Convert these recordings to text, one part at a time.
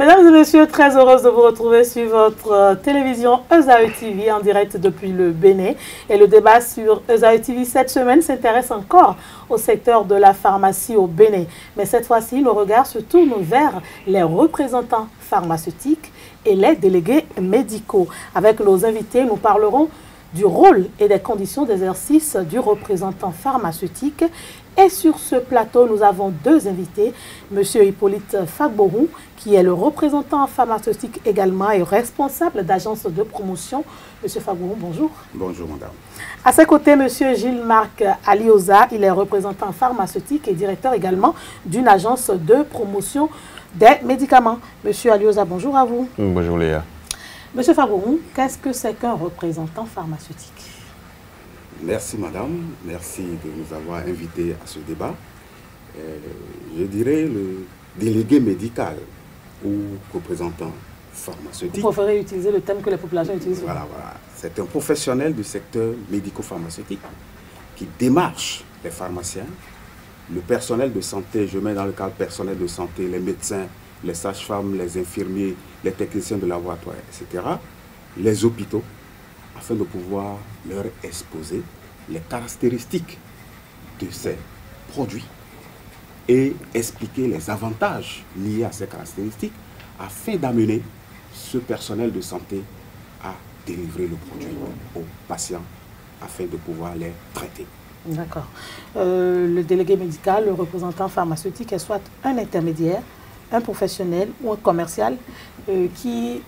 Mesdames et messieurs, très heureuse de vous retrouver sur votre télévision Esaü TV en direct depuis le Bénin. Et le débat sur Esaü TV cette semaine s'intéresse encore au secteur de la pharmacie au Bénin. Mais cette fois-ci, le regard se tourne vers les représentants pharmaceutiques et les délégués médicaux. Avec nos invités, nous parlerons du rôle et des conditions d'exercice du représentant pharmaceutique. Et sur ce plateau, nous avons deux invités, M. Hippolyte Fagbohou, qui est le représentant pharmaceutique également et responsable d'agence de promotion. M. Fagbohou, bonjour. Bonjour, madame. À ses côtés, M. Gilles-Marc Alioza, il est représentant pharmaceutique et directeur également d'une agence de promotion des médicaments. M. Alioza, bonjour à vous. Bonjour Léa. M. Fagbohou, qu'est-ce que c'est qu'un représentant pharmaceutique? Merci madame, merci de nous avoir invités à ce débat. Je dirais le délégué médical ou représentant pharmaceutique. Vous préférez utiliser le thème que les populations utilisent? Voilà. C'est un professionnel du secteur médico-pharmaceutique qui démarche les pharmaciens, le personnel de santé, je mets dans le cadre personnel de santé, les médecins, les sages-femmes, les infirmiers, les techniciens de laboratoire, etc., les hôpitaux, afin de pouvoir leur exposer les caractéristiques de ces produits et expliquer les avantages liés à ces caractéristiques afin d'amener ce personnel de santé à délivrer le produit aux patients afin de pouvoir les traiter. D'accord. Le délégué médical, le représentant pharmaceutique est soit un intermédiaire, un professionnel ou un commercial qui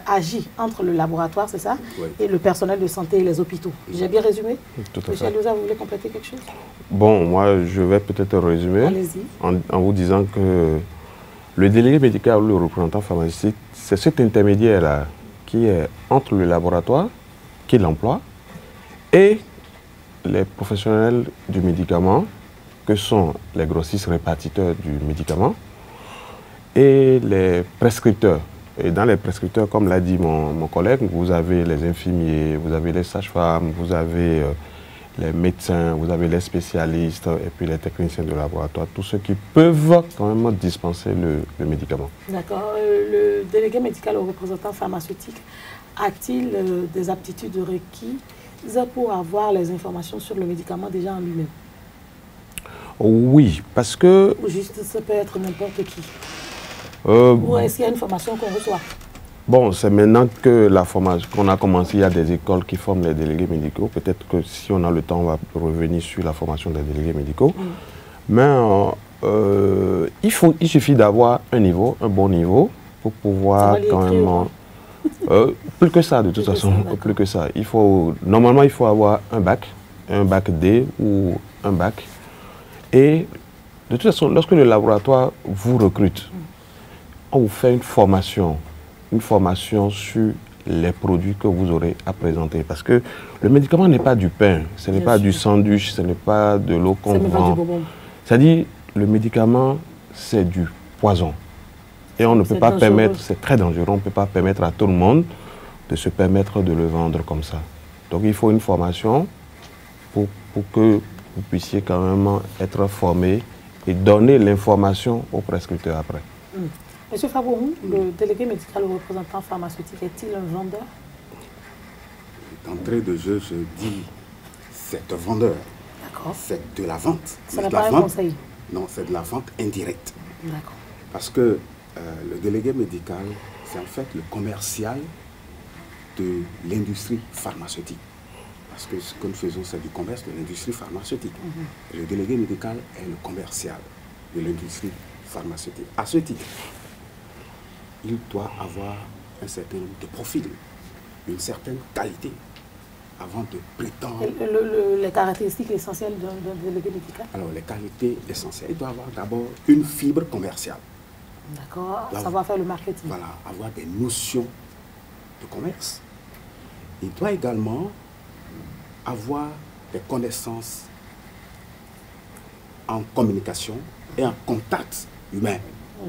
agit entre le laboratoire, c'est ça, oui, et le personnel de santé et les hôpitaux. J'ai bien résumé? Tout à fait. Monsieur Alioza, vous voulez compléter quelque chose? Bon, moi, je vais peut-être résumer en vous disant que le délégué médical ou le représentant pharmaceutique, c'est cet intermédiaire-là qui est entre le laboratoire, qui l'emploie, et les professionnels du médicament, que sont les grossistes répartiteurs du médicament, et les prescripteurs. Et dans les prescripteurs, comme l'a dit mon collègue, vous avez les infirmiers, vous avez les sages-femmes, vous avez les médecins, vous avez les spécialistes et puis les techniciens de laboratoire, tous ceux qui peuvent quand même dispenser le médicament. D'accord. Le délégué médical au représentant pharmaceutique a-t-il des aptitudes requises pour avoir les informations sur le médicament déjà en lui-même? Oui, parce que... Ou juste ça peut être n'importe qui? Ou est-ce qu'il y a une formation qu'on reçoit? Bon, c'est maintenant que la formation, qu'on a commencé, il y a des écoles qui forment les délégués médicaux. Peut-être que si on a le temps, on va revenir sur la formation des délégués médicaux. Mais il suffit d'avoir un niveau, un bon niveau, pour pouvoir quand même... plus que ça, de toute façon, plus que ça. Normalement, il faut avoir un bac D ou un bac. Et de toute façon, lorsque le laboratoire vous recrute, on vous fait une formation sur les produits que vous aurez à présenter. Parce que le médicament n'est pas du pain, ce n'est pas du sandwich, ce n'est pas de l'eau qu'on vend. C'est-à-dire, le médicament, c'est du poison. Et on ne peut pas permettre, c'est très dangereux, on ne peut pas permettre à tout le monde de se permettre de le vendre comme ça. Donc il faut une formation pour que vous puissiez quand même être formé et donner l'information au prescripteur après. Monsieur Fagbohou, le délégué médical ou représentant pharmaceutique est-il un vendeur? D'entrée de jeu, je dis c'est un vendeur. D'accord. C'est de la vente. Ça n'est pas un conseil? Non, c'est de la vente indirecte. D'accord. Parce que le délégué médical, c'est en fait le commercial de l'industrie pharmaceutique. Parce que ce que nous faisons, c'est du commerce de l'industrie pharmaceutique. Et le délégué médical est le commercial de l'industrie pharmaceutique. À ce titre, il doit avoir un certain nombre de profils, une certaine qualité, avant de prétendre... Les caractéristiques essentielles d'un délégué médical? Alors, les qualités essentielles. Il doit avoir d'abord une fibre commerciale. D'accord, savoir faire le marketing. Voilà, avoir des notions de commerce. Il doit également avoir des connaissances en communication et en contact humain,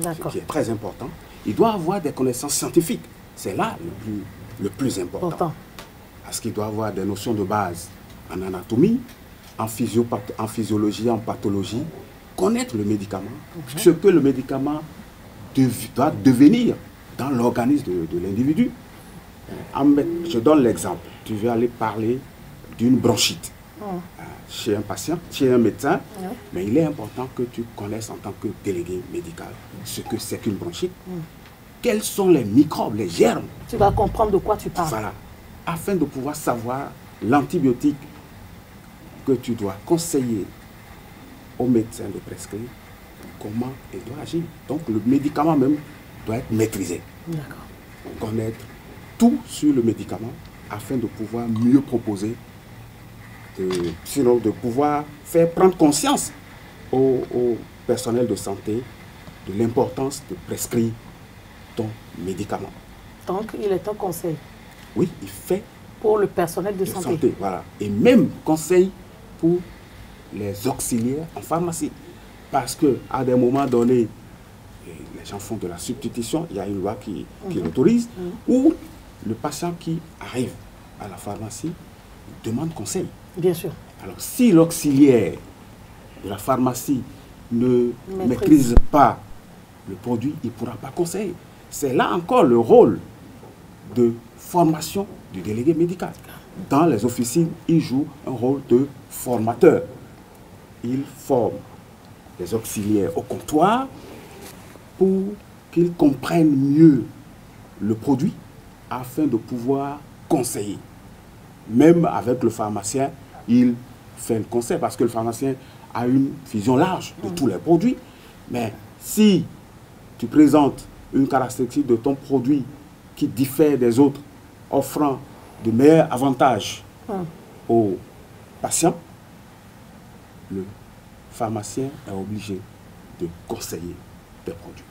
ce qui est très important. Il doit avoir des connaissances scientifiques. C'est là le plus important. Parce qu'il doit avoir des notions de base en anatomie, en physiologie, en pathologie, connaître le médicament, ce que le médicament doit devenir dans l'organisme de l'individu. Je donne l'exemple. Tu veux aller parler d'une bronchite chez un patient, chez un médecin, mais il est important que tu connaisses en tant que délégué médical ce que c'est qu'une bronchite. Quels sont les microbes, les germes. Tu vas comprendre de quoi tu parles. Voilà. Afin de pouvoir savoir l'antibiotique que tu dois conseiller au médecin de prescrire, comment il doit agir. Donc le médicament même doit être maîtrisé. D'accord. Connaître tout sur le médicament afin de pouvoir mieux proposer, sinon de pouvoir faire prendre conscience au personnel de santé de l'importance de prescrire ton médicament. Donc il est un conseil. Oui, il fait pour le personnel de santé. Voilà. Et même conseil pour les auxiliaires en pharmacie. Parce qu'à des moments donnés, les gens font de la substitution, il y a une loi qui l'autorise, ou le patient qui arrive à la pharmacie demande conseil. Bien sûr. Alors si l'auxiliaire de la pharmacie ne maîtrise pas le produit, il ne pourra pas conseiller. C'est là encore le rôle de formation du délégué médical. Dans les officines, il joue un rôle de formateur. Il forme les auxiliaires au comptoir pour qu'ils comprennent mieux le produit afin de pouvoir conseiller. Même avec le pharmacien, il fait le conseil parce que le pharmacien a une vision large de tous les produits. Mais si tu présentes une caractéristique de ton produit qui diffère des autres, offrant de meilleurs avantages aux patients, le pharmacien est obligé de conseiller des produits.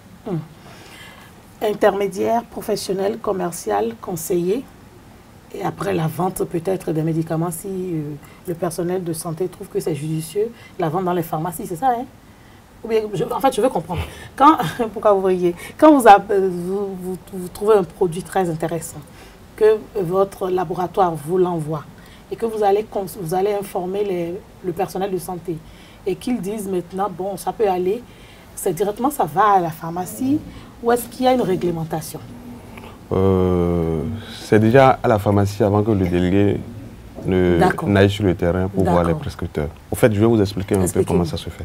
Intermédiaire, professionnel, commercial, conseiller, et après la vente peut-être des médicaments, si le personnel de santé trouve que c'est judicieux, la vente dans les pharmacies, c'est ça, hein? Ou bien, en fait, je veux comprendre. Pourquoi vous voyez, quand vous trouvez un produit très intéressant, que votre laboratoire vous l'envoie, et que vous allez informer le personnel de santé, et qu'ils disent maintenant, bon, ça peut aller, c'est directement, ça va à la pharmacie, ou est-ce qu'il y a une réglementation? C'est déjà à la pharmacie avant que le délégué n'aille sur le terrain pour voir les prescripteurs. Au fait, je vais vous expliquer un peu comment ça se fait.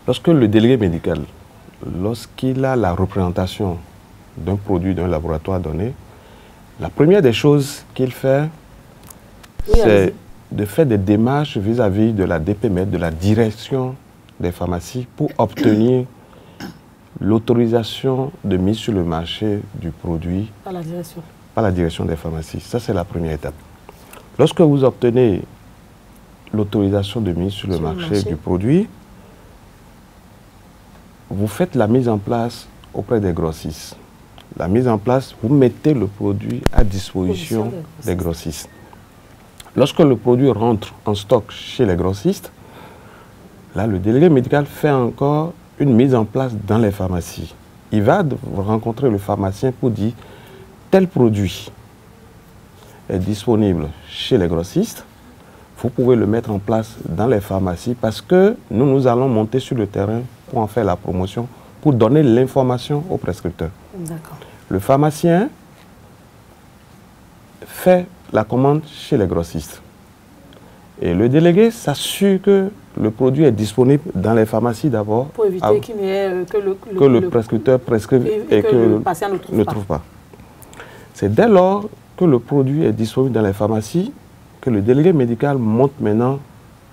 Lorsque le délégué médical, lorsqu'il a la représentation d'un produit d'un laboratoire donné, la première des choses qu'il fait, c'est de faire des démarches vis-à-vis de la DPMED, de la direction des pharmacies, pour obtenir l'autorisation de mise sur le marché du produit par la direction. Par la direction des pharmacies. Ça, c'est la première étape. Lorsque vous obtenez l'autorisation de mise sur le marché du produit, vous faites la mise en place auprès des grossistes. La mise en place, vous mettez le produit à disposition des grossistes. Lorsque le produit rentre en stock chez les grossistes, là, le délégué médical fait encore une mise en place dans les pharmacies. Il va rencontrer le pharmacien pour dire tel produit est disponible chez les grossistes, vous pouvez le mettre en place dans les pharmacies parce que nous allons monter sur le terrain pour en faire la promotion, pour donner l'information aux prescripteurs. Le pharmacien fait la commande chez les grossistes. Et le délégué s'assure que le produit est disponible dans les pharmacies d'abord. Pour éviter qu'il n'y ait que le prescripteur prescrive et que le patient ne trouve pas. C'est dès lors que le produit est disponible dans les pharmacies que le délégué médical monte maintenant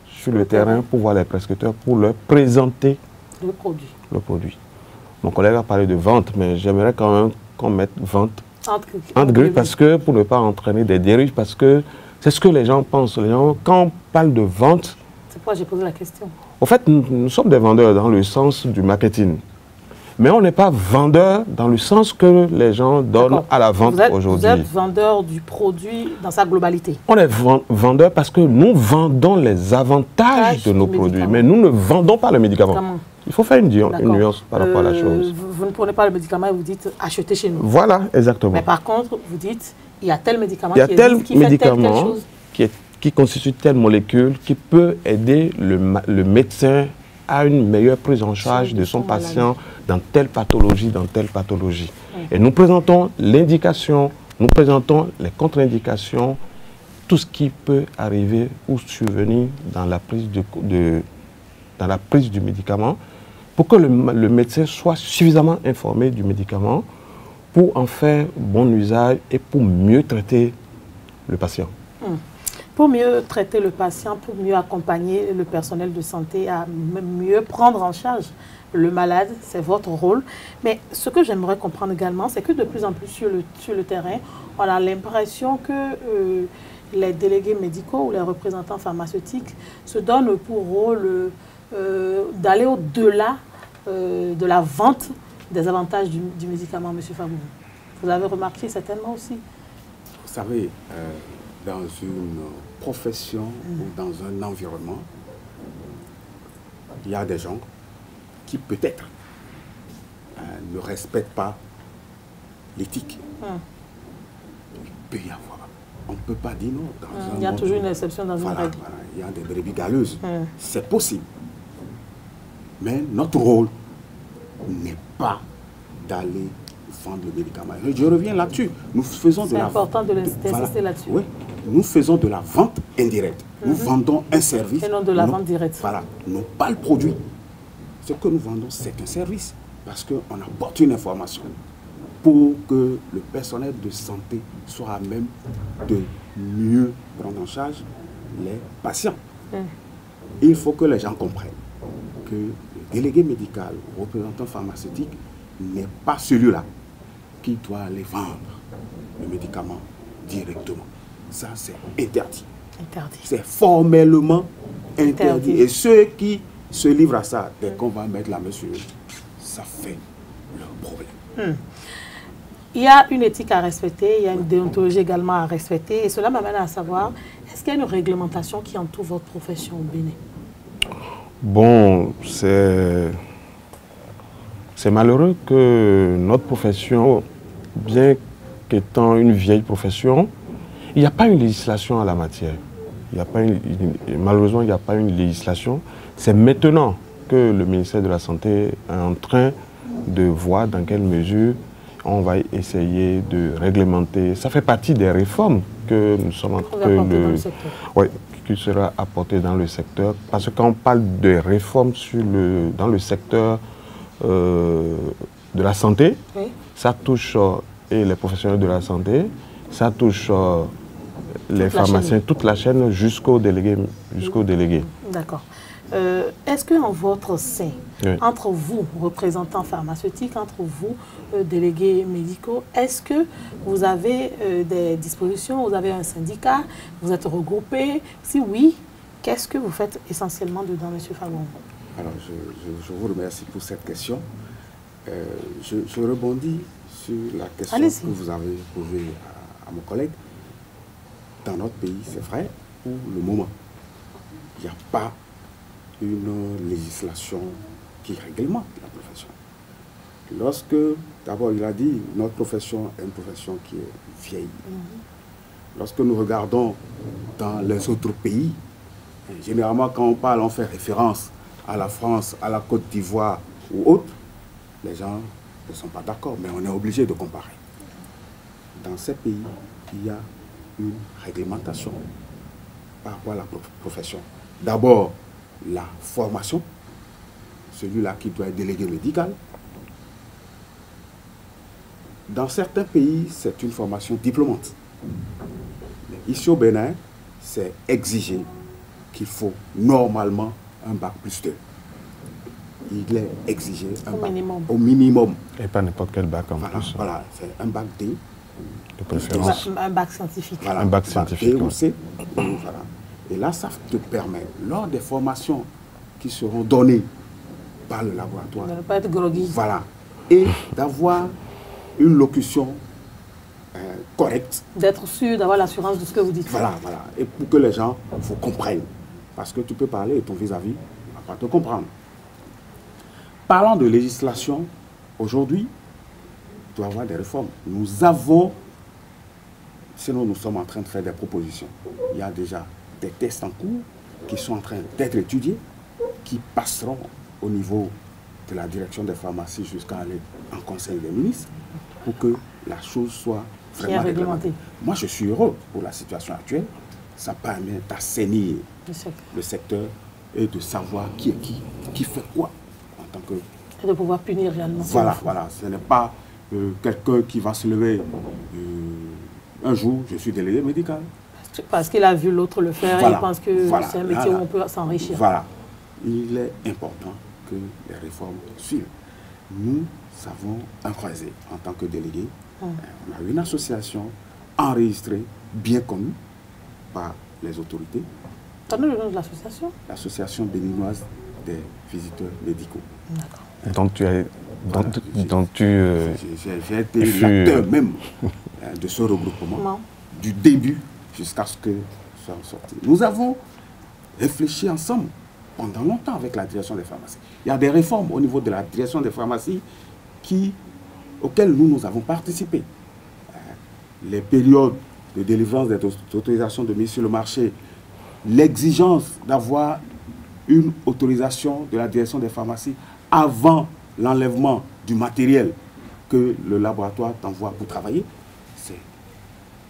sur le terrain pour voir les prescripteurs, pour leur présenter le produit. Mon collègue a parlé de vente, mais j'aimerais quand même qu'on mette vente entre griffes parce que pour ne pas entraîner des dérives, parce que c'est ce que les gens pensent. Les gens, quand on parle de vente... C'est pourquoi j'ai posé la question. En fait, nous sommes des vendeurs dans le sens du marketing. Mais on n'est pas vendeur dans le sens que les gens donnent à la vente aujourd'hui. Vous êtes vendeur du produit dans sa globalité. On est vendeur parce que nous vendons les avantages de nos produits, mais nous ne vendons pas le médicament. Il faut faire une nuance par rapport à la chose. Vous ne prenez pas le médicament et vous dites achetez chez nous. Voilà, exactement. Mais par contre, vous dites il y a tel médicament qui constitue telle molécule qui peut aider le médecin à une meilleure prise en charge de son patient dans telle pathologie, dans telle pathologie. Et nous présentons l'indication, nous présentons les contre-indications, tout ce qui peut arriver ou survenir dans la prise, dans la prise du médicament, pour que le médecin soit suffisamment informé du médicament pour en faire bon usage et pour mieux traiter le patient. Pour mieux traiter le patient, pour mieux accompagner le personnel de santé à mieux prendre en charge le malade, c'est votre rôle. Mais ce que j'aimerais comprendre également, c'est que de plus en plus sur le terrain, on a l'impression que les délégués médicaux ou les représentants pharmaceutiques se donnent pour rôle d'aller au-delà de la vente des avantages du médicament, M. Fabou. Vous avez remarqué certainement aussi. Vous savez, dans une profession ou dans un environnement, il y a des gens qui peut-être ne respectent pas l'éthique. Il peut y avoir. On ne peut pas dire non. Il y a toujours une exception dans une règle. Voilà, il y a des brebis galeuses. C'est possible. Mais notre rôle n'est pas d'aller vendre le médicament. Je reviens là-dessus. Nous faisons de la vente. C'est important de l'insister là-dessus. Oui, nous faisons de la vente indirecte. Nous vendons un service. Et non de la vente directe. Voilà, non pas le produit. Ce que nous vendons, c'est un service. Parce qu'on apporte une information pour que le personnel de santé soit à même de mieux prendre en charge les patients. Il faut que les gens comprennent que le délégué médical, le représentant pharmaceutique, n'est pas celui-là qui doit aller vendre le médicament directement. Ça, c'est interdit. C'est formellement interdit. Et ceux qui se livrent à ça, dès qu'on va mettre la main sur eux, ça fait leur problème. Il y a une éthique à respecter, il y a une déontologie également à respecter. Et cela m'amène à savoir, est-ce qu'il y a une réglementation qui entoure votre profession au Bénin? Bon, c'est malheureux que notre profession, bien qu'étant une vieille profession, il n'y a pas une législation en la matière. Malheureusement, il n'y a pas une législation. C'est maintenant que le ministère de la Santé est en train de voir dans quelle mesure on va essayer de réglementer. Ça fait partie des réformes que nous sommes en train de... Oui, qui sera apporté dans le secteur. Parce que quand on parle de réformes dans le secteur de la santé, ça touche et les professionnels de la santé, ça touche les pharmaciens, toute la chaîne jusqu'aux délégués. D'accord. Est-ce qu'en votre sein, entre vous, représentants pharmaceutiques, entre vous, délégués médicaux, est-ce que vous avez des dispositions, vous avez un syndicat, vous êtes regroupés? Si oui, qu'est-ce que vous faites essentiellement dedans, M. Fabon? Alors, je vous remercie pour cette question. Je rebondis sur la question que vous avez posée à mon collègue. Dans notre pays, c'est vrai, pour le moment, il n'y a pas une législation qui réglemente la profession. Lorsque, d'abord, il a dit, notre profession est une profession qui est vieille. Lorsque nous regardons dans les autres pays, généralement, quand on parle, on fait référence à la France, à la Côte d'Ivoire ou autres, les gens ne sont pas d'accord, mais on est obligé de comparer. Dans ces pays, il y a une réglementation par rapport à la profession. D'abord, la formation, celui-là qui doit être délégué médical. Dans certains pays, c'est une formation diplômante. Mais ici au Bénin, c'est exigé qu'il faut normalement un bac plus 2. Il est exigé un bac au minimum. Et pas n'importe quel bac en plus. Voilà, c'est un bac D. De préférence. Un bac scientifique. Voilà, un bac scientifique. D ou C. Voilà. Et là, ça te permet, lors des formations qui seront données par le laboratoire, de ne pas être groggy. Voilà. Et d'avoir une locution correcte. D'être sûr, d'avoir l'assurance de ce que vous dites. Voilà, voilà. Et pour que les gens vous comprennent. Parce que tu peux parler et ton vis-à-vis ne va pas te comprendre. Parlant de législation, aujourd'hui, il doit y avoir des réformes. Nous avons, sinon nous sommes en train de faire des propositions. Il y a déjà des tests en cours qui sont en train d'être étudiés, qui passeront au niveau de la direction des pharmacies jusqu'à aller en conseil des ministres pour que la chose soit vraiment réglementée. Moi, je suis heureux pour la situation actuelle. Ça permet d'assainir le secteur et de savoir qui est qui fait quoi en tant que... Et de pouvoir punir réellement. Voilà, voilà. Ce n'est pas quelqu'un qui va se lever un jour, je suis délégué médical. Parce qu'il a vu l'autre le faire, voilà, il pense que c'est un métier où on peut s'enrichir. Voilà. Il est important que les réformes suivent. Nous avons un croisé en tant que délégué. On a une association enregistrée, bien connue par les autorités. Donnez le nom de l'association? L'association béninoise des visiteurs médicaux. D'accord. Donc j'ai été l'acteur même de ce regroupement, du début jusqu'à ce que soit sorti. Nous avons réfléchi ensemble pendant longtemps avec la direction des pharmacies. Il y a des réformes au niveau de la direction des pharmacies auxquelles nous avons participé. Les périodes de délivrance des autorisations de mise sur le marché, l'exigence d'avoir une autorisation de la direction des pharmacies avant l'enlèvement du matériel que le laboratoire t'envoie pour travailler. C'est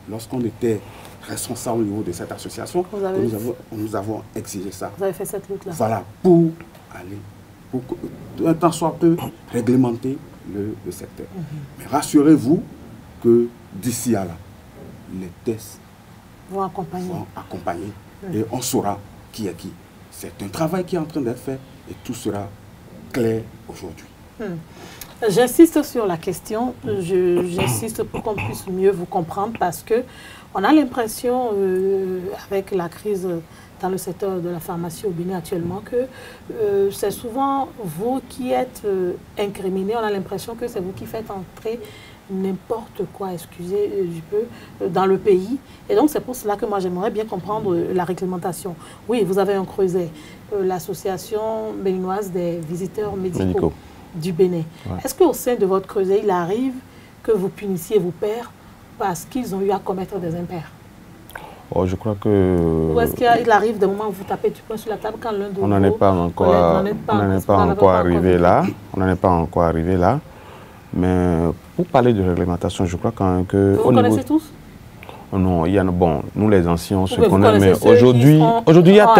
lorsqu'on était responsable au niveau de cette association que nous avons exigé ça. Vous avez fait cette lutte-là? Voilà, pour aller, pour un temps soit peu réglementer le secteur. Mais rassurez-vous que d'ici à là, les tests vont accompagner. Et on saura qui est qui. C'est un travail qui est en train d'être fait et tout sera clair aujourd'hui. J'insiste sur la question, j'insiste pour qu'on puisse mieux vous comprendre parce que on a l'impression, avec la crise dans le secteur de la pharmacie au Bénin actuellement, que c'est souvent vous qui êtes incriminé. On a l'impression que c'est vous qui faites entrer n'importe quoi, excusez du peu, dans le pays. Et donc c'est pour cela que moi j'aimerais bien comprendre la réglementation. Oui, vous avez un creuset, l'association béninoise des visiteurs médicaux du Bénin. Ouais. Est-ce qu'au sein de votre creuset, il arrive que vous punissiez vos pairs parce qu'ils ont eu à commettre des impairs? Oh, je crois que... Ou est-ce qu'il arrive des moments où vous tapez du poing sur la table quand l'un de vous... On n'en est pas encore arrivé là. On n'en est pas encore arrivé là. Mais pour parler de réglementation, je crois quand même que... Vous connaissez tous? Non, il y en a, bon, nous les anciens, on se connaît, mais aujourd'hui, il y a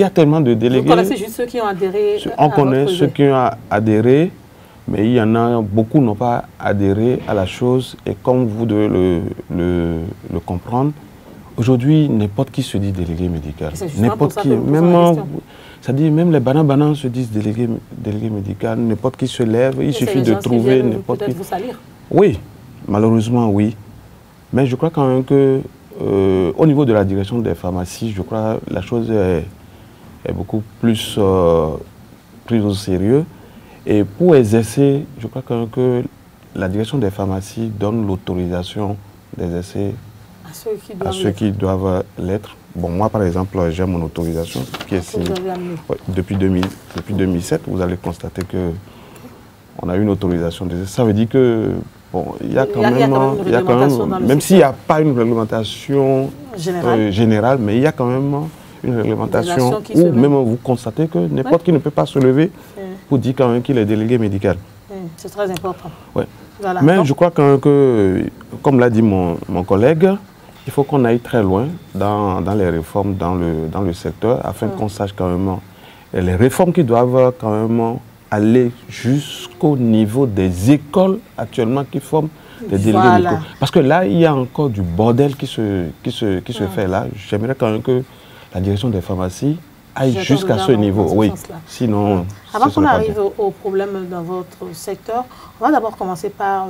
tellement de délégués. Vous connaissez juste ceux qui ont adhéré? On connaît ceux qui ont adhéré, mais il y en a beaucoup n'ont pas adhéré à la chose. Et comme vous devez le comprendre, aujourd'hui, n'importe qui se dit délégué médical. N'importe qui, même les banans se disent délégué médical, n'importe qui se lève, il suffit de trouver n'importe qui. Vous salir? Oui, malheureusement, oui. Mais je crois quand même que au niveau de la direction des pharmacies, je crois que la chose est beaucoup plus prise au sérieux. Et pour exercer, je crois quand même que la direction des pharmacies donne l'autorisation des essais à ceux qui doivent l'être. Bon, moi, par exemple, j'ai mon autorisation qui est signée depuis 2007. Vous allez constater qu'on a une autorisation des essais. Ça veut dire que bon, il y a quand même, même s'il n'y a pas une réglementation générale, mais il y a quand même une réglementation où même vous constatez que n'importe qui ne peut pas se lever pour dire quand même qu'il est délégué médical. C'est très important. Ouais. Voilà. Mais donc, je crois quand même que, comme l'a dit mon collègue, il faut qu'on aille très loin dans les réformes dans le secteur afin qu'on sache quand même les réformes qui doivent quand même aller jusqu'au niveau des écoles actuellement qui forment des délégués médicaux. Parce que là, il y a encore du bordel qui se fait là. J'aimerais quand même que la direction des pharmacies aille jusqu'à ce niveau. Oui. Sinon, avant qu'on arrive au problème dans votre secteur, on va d'abord commencer par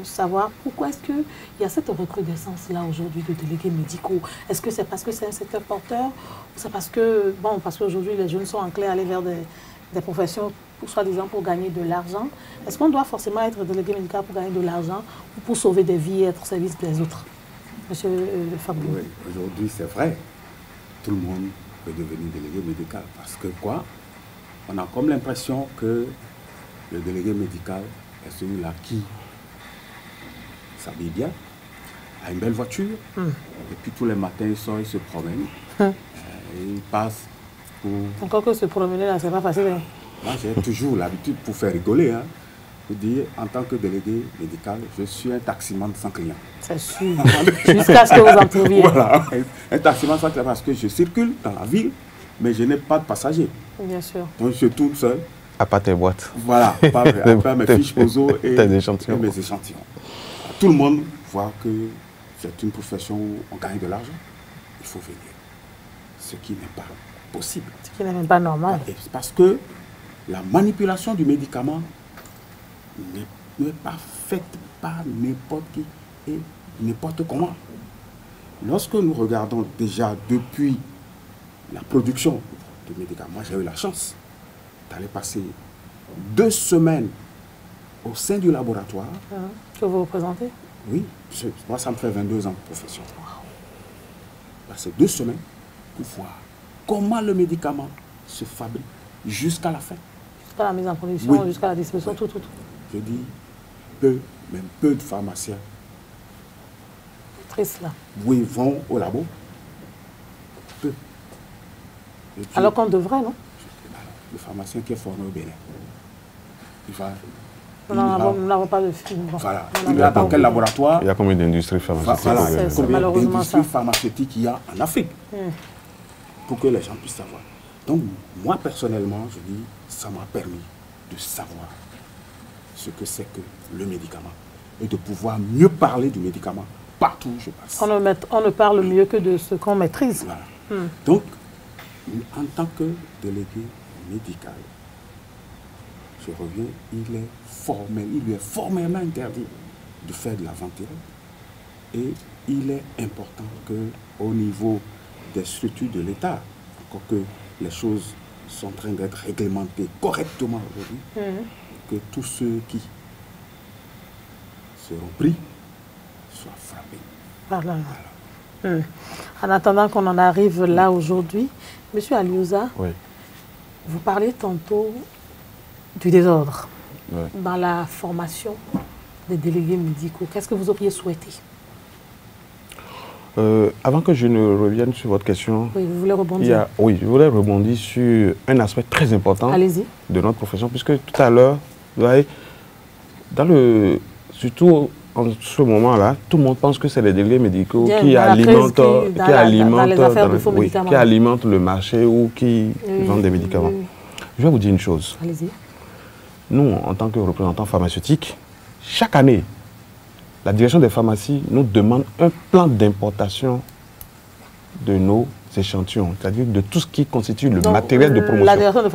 savoir pourquoi est-ce qu'il y a cette recrudescence-là aujourd'hui de délégués médicaux. Est-ce que c'est parce que c'est un secteur porteur ou c'est parce que, bon, parce qu'aujourd'hui les jeunes sont enclins à aller vers des professions soi-disant pour gagner de l'argent? Est-ce qu'on doit forcément être délégué médical pour gagner de l'argent ou pour sauver des vies et être au service des autres? Monsieur Fabio. Oui, aujourd'hui c'est vrai. Tout le monde peut devenir délégué médical parce que quoi? On a comme l'impression que le délégué médical est celui-là qui s'habille bien, a une belle voiture, et puis tous les matins il sort, il se promène, et il passe pour... Encore que se promener là, c'est pas facile. Hein? Moi, j'ai toujours l'habitude, pour faire rigoler, hein, de dire, en tant que délégué médical, je suis un taximan sans client. C'est sûr. Jusqu'à ce que vous en trouviez. Voilà, un taximan sans client parce que je circule dans la ville, mais je n'ai pas de passagers. Bien sûr. Donc, je tourne seul. À part tes boîtes. Voilà, pas mes fiches POSO et mes échantillons. Tout le monde voit que c'est une profession où on gagne de l'argent. Il faut venir. Ce qui n'est pas possible. Ce qui n'est même pas normal. Parce que la manipulation du médicament n'est pas faite par n'importe qui et n'importe comment. Lorsque nous regardons déjà depuis la production de médicaments, moi j'ai eu la chance d'aller passer 2 semaines au sein du laboratoire. Que vous représentez? Oui, moi ça me fait 22 ans de profession. Passer 2 semaines pour voir comment le médicament se fabrique jusqu'à la fin. Jusqu'à la mise en production, jusqu'à la distribution, tout. Je dis, même peu de pharmaciens. Triste là. Oui, vont au labo. Peu. Puis, alors qu'on devrait, non? Le pharmacien qui est formé au Bénin, il va... Nous n'avons pas de film. Voilà. Il va dans quel laboratoire? Il y a combien d'industries pharmaceutiques? Voilà. Combien d'industries pharmaceutiques il y a en Afrique? Pour que les gens puissent savoir. Donc, moi, personnellement, je dis, ça m'a permis de savoir ce que c'est que le médicament et de pouvoir mieux parler du médicament partout où je passe. On ne parle mieux que de ce qu'on maîtrise. Voilà. Donc, en tant que délégué médical, je reviens, il lui est formellement interdit de faire de la vente directe. Et il est important qu'au niveau des structures de l'État, encore que les choses sont en train d'être réglementées correctement aujourd'hui, que tous ceux qui seront pris soient frappés. Voilà. En attendant qu'on en arrive là aujourd'hui, Monsieur Aliouza, vous parlez tantôt du désordre dans la formation des délégués médicaux. Qu'est-ce que vous auriez souhaité? Avant que je ne revienne sur votre question, oui, vous voulez rebondir? Oui, je voulais rebondir sur un aspect très important de notre profession, puisque tout à l'heure, vous voyez, surtout en ce moment-là, tout le monde pense que c'est les délégués médicaux qui alimentent le marché ou qui vendent des médicaments. Je vais vous dire une chose. Allez-y. Nous, en tant que représentants pharmaceutiques, chaque année, la direction des pharmacies nous demande un plan d'importation de nos échantillons, c'est-à-dire de tout ce qui constitue le matériel de promotion. La direction des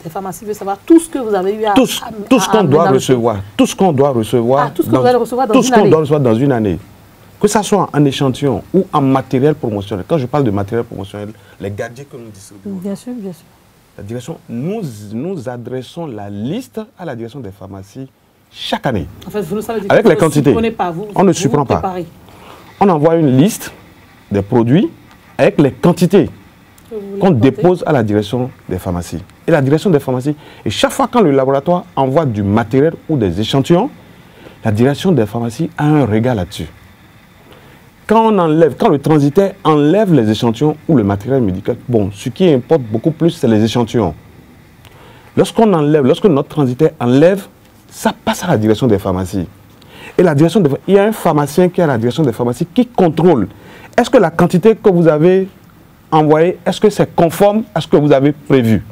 pharmacies veut savoir tout ce que vous avez eu à... Tout ce qu'on doit recevoir. Tout ce qu'on doit recevoir. Tout ce que vous allez recevoir dans une année. Tout ce qu'on doit recevoir dans une année. Que ce soit en échantillon ou en matériel promotionnel. Quand je parle de matériel promotionnel, les gadgets que nous distribuons. Bien sûr, bien sûr. La direction, nous adressons la liste à la direction des pharmacies chaque année. En fait, vous ne savez dire avec les quantités. On ne supprend pas. On envoie une liste des produits avec les quantités qu'on dépose à la direction des pharmacies. Et la direction des pharmacies, et chaque fois quand le laboratoire envoie du matériel ou des échantillons, la direction des pharmacies a un regard là-dessus. Quand le transitaire enlève les échantillons ou le matériel médical, bon, ce qui importe beaucoup plus, c'est les échantillons. Lorsque notre transitaire enlève, ça passe à la direction des pharmacies. Et il y a un pharmacien qui est à la direction des pharmacies qui contrôle. Est-ce que la quantité que vous avez envoyée, est-ce que c'est conforme à ce que vous avez prévu?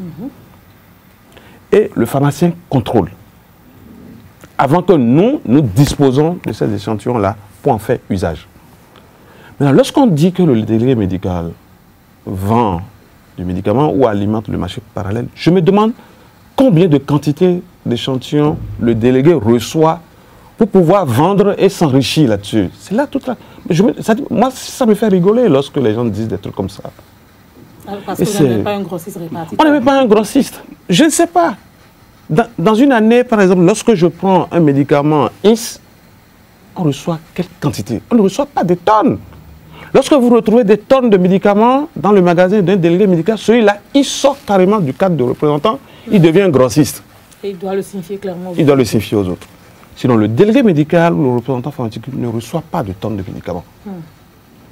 Et le pharmacien contrôle. Avant que nous disposons de ces échantillons-là pour en faire usage. Maintenant, lorsqu'on dit que le délégué médical vend du médicament ou alimente le marché parallèle, je me demande combien de quantités d'échantillons le délégué reçoit pour pouvoir vendre et s'enrichir là-dessus. C'est là toute la... Moi, ça me fait rigoler lorsque les gens disent des trucs comme ça. Parce que vous n'avez pas un grossiste répartiteur. On n'avait pas un grossiste. Je ne sais pas. Dans une année, par exemple, lorsque je prends un médicament X, on reçoit quelle quantité? On ne reçoit pas des tonnes. Lorsque vous retrouvez des tonnes de médicaments dans le magasin d'un délégué médical, celui-là, il sort carrément du cadre de représentant, il devient un grossiste. Et il doit le signifier clairement aux autres. Il doit le signifier aux autres. Sinon, le délégué médical ou le représentant pharmaceutique ne reçoit pas de tonnes de médicaments.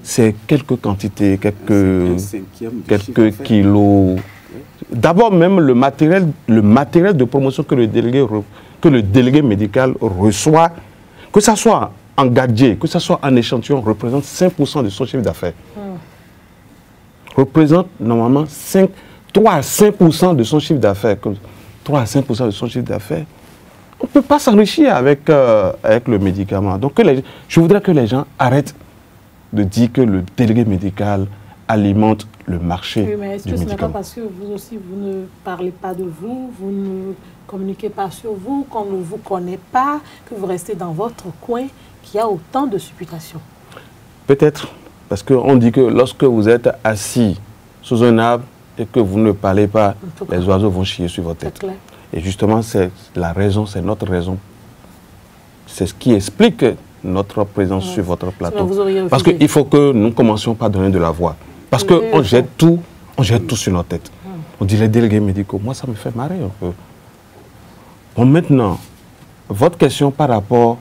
C'est quelques quantités, quelques kilos. d'abord même le matériel de promotion que le délégué médical reçoit, que ce soit en gadget, que ce soit en échantillon, représente 5% de son chiffre d'affaires. Représente normalement 3 à 5% de son chiffre d'affaires. 3 à 5% de son chiffre d'affaires. On ne peut pas s'enrichir avec le médicament. Donc je voudrais que les gens arrêtent de dire que le délégué médical alimente le marché du médicament. Oui, mais est-ce que ce n'est pas parce que vous aussi, vous ne parlez pas de vous, vous ne communiquez pas sur vous, qu'on ne vous connaît pas, que vous restez dans votre coin, qu'il y a autant de supputations? Peut-être, parce qu'on dit que lorsque vous êtes assis sous un arbre et que vous ne parlez pas, les oiseaux vont chier sur votre tête. Et justement, c'est la raison, c'est notre raison. C'est ce qui explique notre présence sur votre plateau. Parce qu'il faut que nous commencions par donner de la voix. Parce qu'on jette tout sur notre tête. On dit les délégués médicaux. Moi, ça me fait marrer un peu. Bon, maintenant, votre question par rapport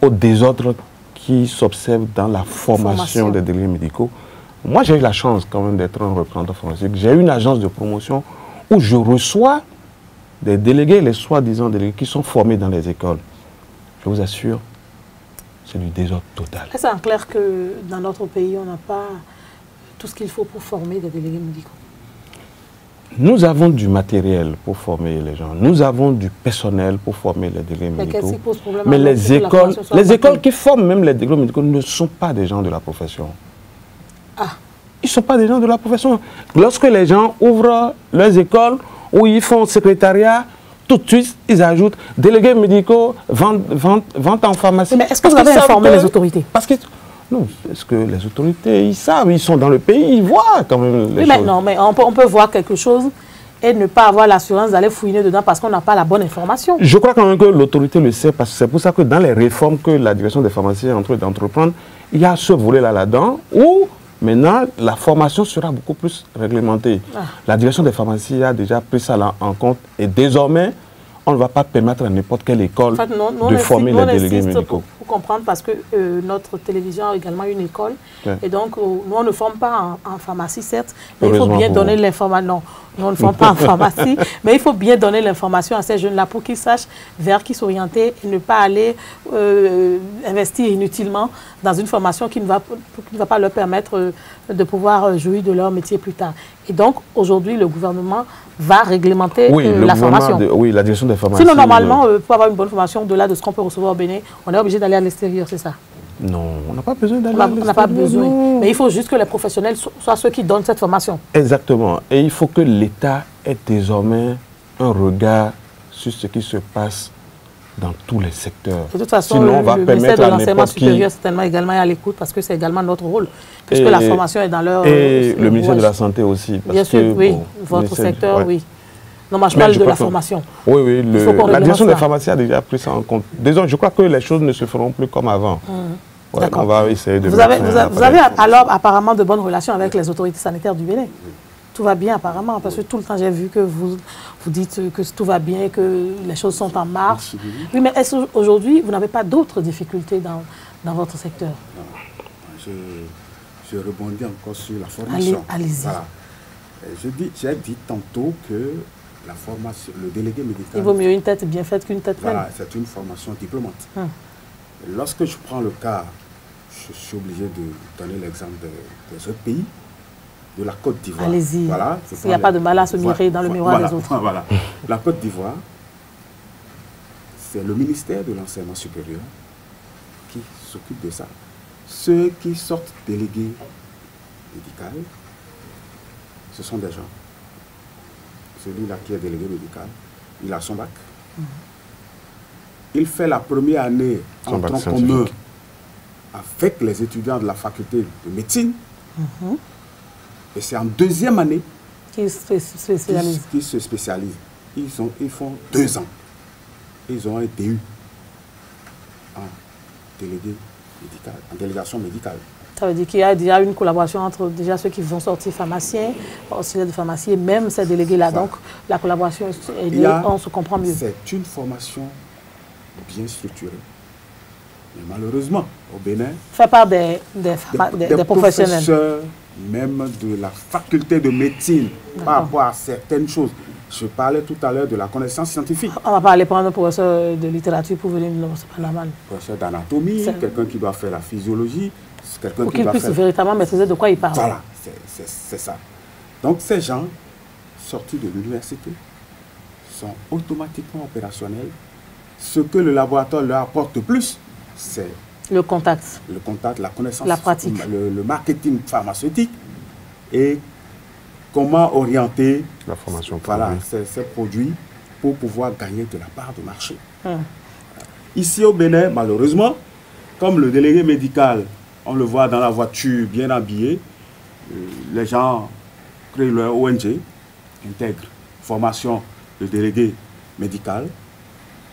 au désordre qui s'observe dans la formation des délégués médicaux. Moi, j'ai eu la chance quand même d'être un représentant pharmaceutique. J'ai une agence de promotion où je reçois des délégués, les soi-disant délégués, qui sont formés dans les écoles. Je vous assure, c'est du désordre total. C'est en clair que dans notre pays, on n'a pas tout ce qu'il faut pour former des délégués médicaux. Nous avons du matériel pour former les gens. Nous avons du personnel pour former les délégués médicaux. Mais les écoles qui forment même les délégués médicaux ne sont pas des gens de la profession. Ah. Ils ne sont pas des gens de la profession. Lorsque les gens ouvrent leurs écoles, où ils font secrétariat, tout de suite, ils ajoutent délégués médicaux, vente en pharmacie. Mais est-ce que vous avez informé les autorités? Parce que non, est-ce que les autorités, ils savent, ils sont dans le pays, ils voient quand même les choses. Non, mais on peut voir quelque chose et ne pas avoir l'assurance d'aller fouiner dedans parce qu'on n'a pas la bonne information. Je crois quand même que l'autorité le sait, parce que c'est pour ça que dans les réformes que la direction des pharmacies est en train d'entreprendre, il y a ce volet-là là-dedans où maintenant la formation sera beaucoup plus réglementée. La direction des pharmacies a déjà pris ça là en compte et désormais, on ne va pas permettre à n'importe quelle école de former les délégués médicaux. Pour comprendre, parce que notre télévision a également une école. Et donc, nous, on ne forme pas en pharmacie, certes, mais il faut bien donner l'information. Non, nous, on ne forme pas en pharmacie, mais il faut bien donner l'information à ces jeunes-là pour qu'ils sachent vers qui s'orienter et ne pas aller investir inutilement dans une formation qui ne va pas leur permettre de pouvoir jouir de leur métier plus tard. Et donc, aujourd'hui, le gouvernement va réglementer la formation. Oui, la direction des pharmacies. Sinon, normalement, pour avoir une bonne formation, au-delà de ce qu'on peut recevoir au Bénin, on est obligé d'aller à l'extérieur, c'est ça? Non, on n'a pas besoin d'aller à l'extérieur. On n'a pas besoin. Mais il faut juste que les professionnels soient ceux qui donnent cette formation. Exactement. Et il faut que l'État ait désormais un regard sur ce qui se passe dans tous les secteurs. De toute façon, sinon, on va le ministère de l'enseignement supérieur certainement également est à l'écoute parce que c'est également notre rôle, puisque la formation est dans leur... Et le ministère de la Santé aussi. Parce bien sûr, oui, votre secteur, oui. Non, moi je parle de la formation. Oui, la direction des pharmacies a déjà pris ça en compte. Désolé, je crois que les choses ne se feront plus comme avant. On va essayer de... Vous avez alors apparemment de bonnes relations avec les autorités sanitaires du Bénin. Tout va bien apparemment, parce que tout le temps j'ai vu que vous dites que tout va bien, que les choses sont en marche. Oui, mais est-ce qu'aujourd'hui, vous n'avez pas d'autres difficultés dans votre secteur? Je rebondis encore sur la formation. Allez-y. Voilà. J'ai dit tantôt que la formation, le délégué médical... Il vaut mieux une tête bien faite qu'une tête pleine. Voilà, c'est une formation diplômante. Lorsque je prends le cas, je suis obligé de donner l'exemple des autres pays, de la Côte d'Ivoire. Allez-y. Voilà, il n'y a pas de mal à se mirer dans le miroir des autres. Voilà. La Côte d'Ivoire, c'est le ministère de l'enseignement supérieur qui s'occupe de ça. Ceux qui sortent délégués médicaux, ce sont des gens. Celui-là qui est délégué médical, il a son bac. Il fait la première année en tronc commun avec les étudiants de la faculté de médecine. Et c'est en deuxième année qu'ils se spécialisent. Ils font 2 ans. Ils ont un DU en délégué médical, en délégation médicale. Ça veut dire qu'il y a déjà une collaboration entre déjà ceux qui vont sortir pharmaciens, auxiliaires de pharmacie et même ces délégués-là. Donc la collaboration est liée, on se comprend mieux. C'est une formation bien structurée. Mais malheureusement, au Bénin, fait par des professionnels. même de la faculté de médecine par rapport à certaines choses. Je parlais tout à l'heure de la connaissance scientifique. On va pas aller prendre un professeur de littérature pour venir, non, c'est pas normal. Professeur d'anatomie, quelqu'un qui doit faire la physiologie, quelqu'un pour qui qu'il doit puisse faire... véritablement maîtriser de quoi il parle. Voilà, c'est ça. Donc ces gens, sortis de l'université, sont automatiquement opérationnels. Ce que le laboratoire leur apporte de plus, c'est le contact, la connaissance, la pratique, le marketing pharmaceutique et comment orienter la formation ces produits pour pouvoir gagner de la part de marché. Ici au Bénin, malheureusement, comme le délégué médical, on le voit dans la voiture bien habillé, les gens créent leur ONG, intègrent formation de délégué médical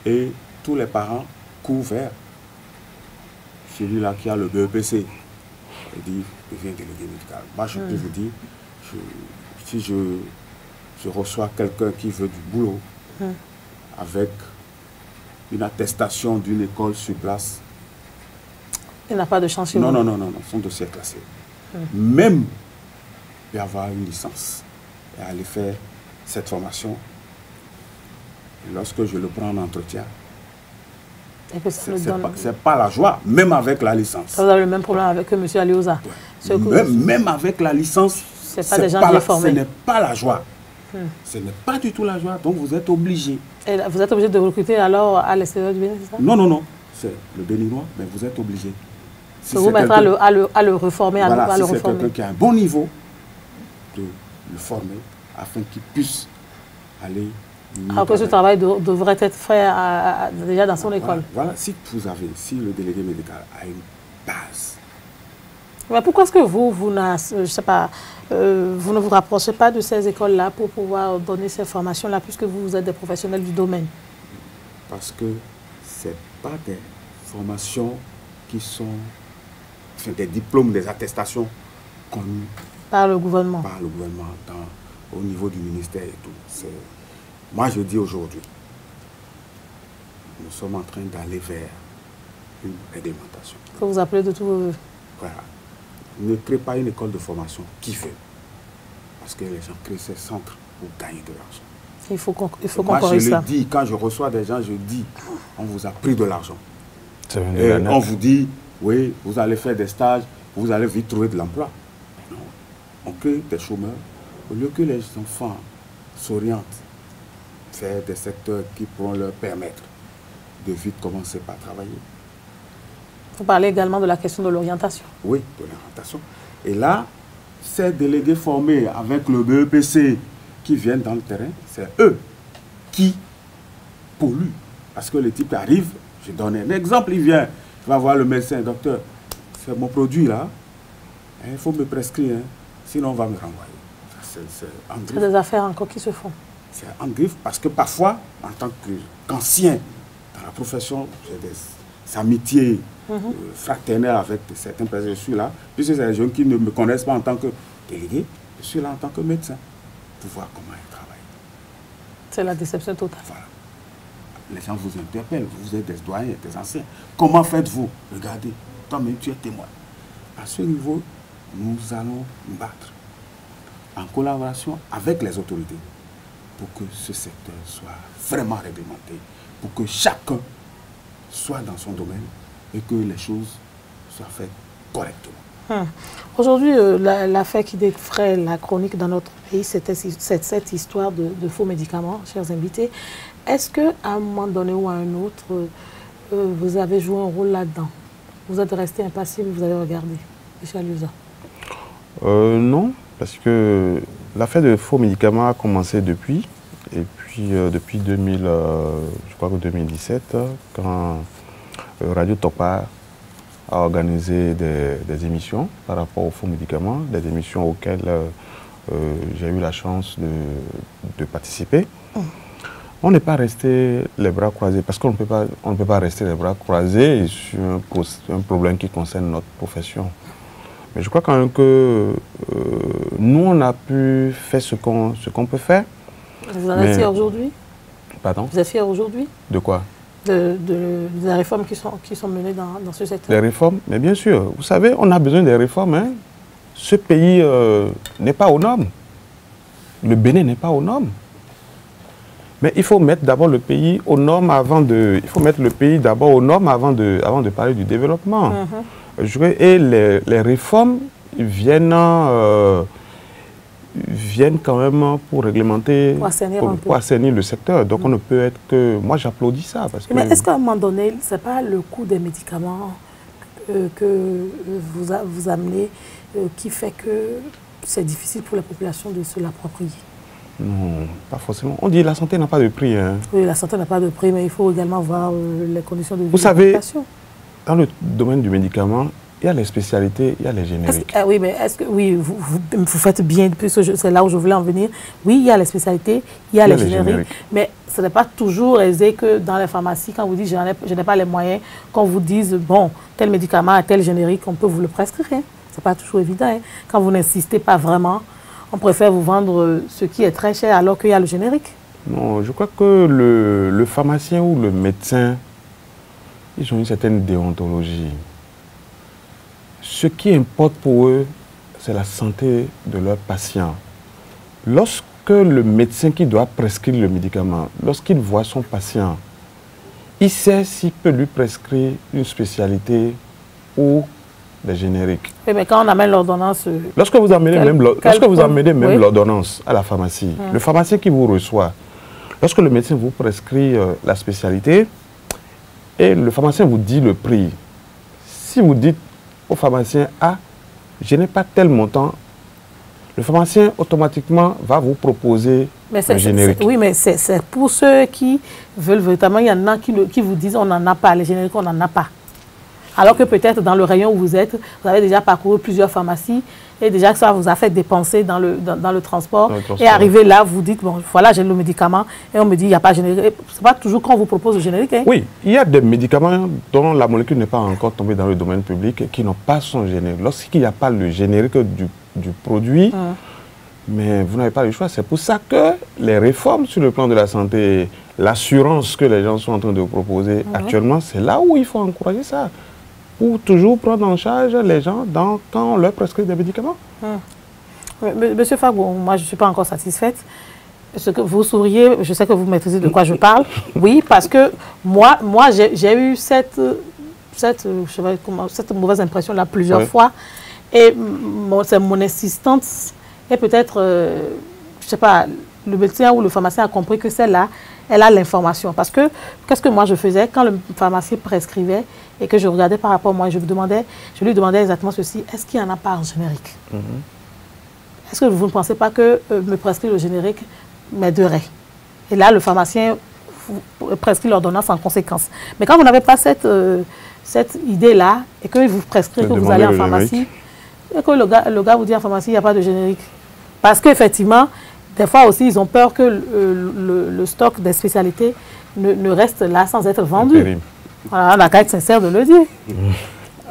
et tous les parents courent vers celui-là qui a le BEPC et dit deviens délégué médical. Moi, je peux vous dire, si je reçois quelqu'un qui veut du boulot avec une attestation d'une école sur place, il n'a pas de chance. Non, son dossier est classé. Même y avoir une licence et aller faire cette formation, lorsque je le prends en entretien, c'est pas la joie, même avec la licence. Vous avez le même problème avec M. Alioza. Même avec la licence, ce n'est pas la joie. Ce n'est pas du tout la joie, donc vous êtes obligé. Et vous êtes obligé de recruter alors à l'extérieur du Bénin, c'est ça? Non, c'est le Béninois, mais vous êtes obligé. Si vous mettre à le reformer, voilà, si c'est quelqu'un qui a un bon niveau, de le former afin qu'il puisse aller... Alors que ce travail devrait être fait déjà dans son école. Voilà, si le délégué médical a une base. Mais pourquoi est-ce que vous ne vous rapprochez pas de ces écoles-là pour pouvoir donner ces formations-là, puisque vous êtes des professionnels du domaine? Parce que ce n'est pas des formations qui sont... des diplômes, des attestations connues par le gouvernement. Par le gouvernement, au niveau du ministère et tout. Moi, je dis aujourd'hui, nous sommes en train d'aller vers une réglementation. Que vous appelez de tout vos voeux. Voilà. Ne crée pas une école de formation qui veut. Parce que les gens créent ces centres pour gagner de l'argent. Il faut qu'on corrige ça. Moi, je le dis, quand je reçois des gens, je dis, on vous a pris de l'argent. Et on vous dit, oui, vous allez faire des stages, vous allez vite trouver de l'emploi. Non. On crée des chômeurs. Au lieu que les enfants s'orientent vers des secteurs qui pourront leur permettre de vite commencer par travailler. Vous parlez également de la question de l'orientation. Oui, de l'orientation. Et là, ces délégués formés avec le BEPC qui viennent dans le terrain, c'est eux qui polluent. Parce que le type arrive, je donne un exemple, il vient, il va voir le médecin, docteur, c'est mon produit là, il faut me prescrire, sinon on va me renvoyer. C'est des affaires encore qui se font. C'est en griffe parce que parfois, en tant qu'ancien dans la profession, j'ai des amitiés fraternelles avec certaines personnes. Je suis là, puisque c'est des jeunes qui ne me connaissent pas en tant que délégué, je suis là en tant que médecin pour voir comment ils travaillent. C'est la déception totale. Voilà. Les gens vous interpellent, vous êtes des doyens, des anciens. Comment faites-vous? Regardez, toi-même tu es témoin. À ce niveau, nous allons nous battre en collaboration avec les autorités pour que ce secteur soit vraiment réglementé, pour que chacun soit dans son domaine et que les choses soient faites correctement. Aujourd'hui, l'affaire qui défraie la chronique dans notre pays, c'est cette histoire de faux médicaments, chers invités. Est-ce qu'à un moment donné ou à un autre, vous avez joué un rôle là-dedans? Vous êtes resté impassible, vous avez regardé, M. Alioza? Non, parce que l'affaire de faux médicaments a commencé depuis. Et puis, depuis 2017, quand Radio Topa a organisé des émissions par rapport aux faux médicaments, des émissions auxquelles j'ai eu la chance de participer. On n'est pas resté les bras croisés, parce qu'on ne peut pas rester les bras croisés sur un problème qui concerne notre profession. Mais je crois quand même que nous, on a pu faire ce qu'on peut faire. Vous en êtes fiers aujourd'hui? Pardon? Vous êtes fiers aujourd'hui? De quoi? Des réformes qui sont menées dans ce secteur. Des réformes? Mais bien sûr. Vous savez, on a besoin des réformes. Hein? ce pays n'est pas aux normes. Le Bénin n'est pas aux normes. Mais il faut mettre d'abord le pays aux normes avant de... Il faut mettre le pays d'abord aux normes avant de parler du développement. Et les réformes viennent quand même pour réglementer, pour assainir le secteur. Donc on ne peut être que... Moi j'applaudis ça. Parce que... Mais est-ce qu'à un moment donné, ce n'est pas le coût des médicaments que vous amenez qui fait que c'est difficile pour la population de se l'approprier? Non, pas forcément. On dit que la santé n'a pas de prix. Hein. Oui, la santé n'a pas de prix, mais il faut également voir les conditions de vie. Vous savez, dans le domaine du médicament, il y a les spécialités, il y a les génériques. Oui, mais est-ce que vous faites bien, puisque c'est là où je voulais en venir. Oui, il y a les spécialités, il y a les génériques. Mais ce n'est pas toujours aisé que dans les pharmacies, quand vous dites je n'ai pas les moyens, qu'on vous dise bon, tel médicament, tel générique, on peut vous le prescrire. Hein. Ce n'est pas toujours évident. Hein. Quand vous n'insistez pas vraiment, on préfère vous vendre ce qui est très cher alors qu'il y a le générique. Non, je crois que le pharmacien ou le médecin, ils ont une certaine déontologie. Ce qui importe pour eux, c'est la santé de leurs patients. Lorsque le médecin qui doit prescrire le médicament, lorsqu'il voit son patient, il sait s'il peut lui prescrire une spécialité ou des génériques. Oui, mais quand on amène l'ordonnance... Lorsque vous amenez même l'ordonnance à la pharmacie, le pharmacien qui vous reçoit, lorsque le médecin vous prescrit la spécialité, et le pharmacien vous dit le prix, si vous dites au pharmacien, ah, je n'ai pas tel montant, le pharmacien automatiquement va vous proposer le générique. Oui, mais c'est pour ceux qui veulent véritablement, il y en a qui vous disent on n'en a pas, les génériques on n'en a pas. Alors que peut-être dans le rayon où vous êtes, vous avez déjà parcouru plusieurs pharmacies et déjà que ça vous a fait dépenser dans le transport. Et arrivé là, vous dites, bon, voilà, j'ai le médicament et on me dit, il n'y a pas de générique. Ce n'est pas toujours qu'on vous propose le générique. Hein. Oui, il y a des médicaments dont la molécule n'est pas encore tombée dans le domaine public et qui n'ont pas son générique. Lorsqu'il n'y a pas le générique du produit, mais vous n'avez pas le choix. C'est pour ça que les réformes sur le plan de la santé, l'assurance que les gens sont en train de proposer actuellement, c'est là où il faut encourager ça. Pour toujours prendre en charge les gens quand on leur prescrit des médicaments. Monsieur Fagbo, moi je ne suis pas encore satisfaite. Ce que vous souriez, je sais que vous maîtrisez de quoi je parle. Oui, parce que moi j'ai eu cette mauvaise impression-là plusieurs fois. Et c'est mon insistance. Et peut-être, je ne sais pas, le médecin ou le pharmacien a compris que celle-là, elle a l'information. Parce que, qu'est-ce que moi je faisais quand le pharmacien prescrivait et que je regardais par rapport à moi, je lui demandais exactement ceci, est-ce qu'il y en a pas en générique? Est-ce que vous ne pensez pas que me prescrire le générique m'aiderait? Et là, le pharmacien prescrit l'ordonnance en conséquence. Mais quand vous n'avez pas cette idée-là et que vous prescrivez, que vous allez en pharmacie, et que le gars vous dit en pharmacie, il n'y a pas de générique. Parce qu'effectivement, des fois aussi, ils ont peur que le stock des spécialités ne reste là sans être vendu. Voilà, on a qu'à être sincère de le dire.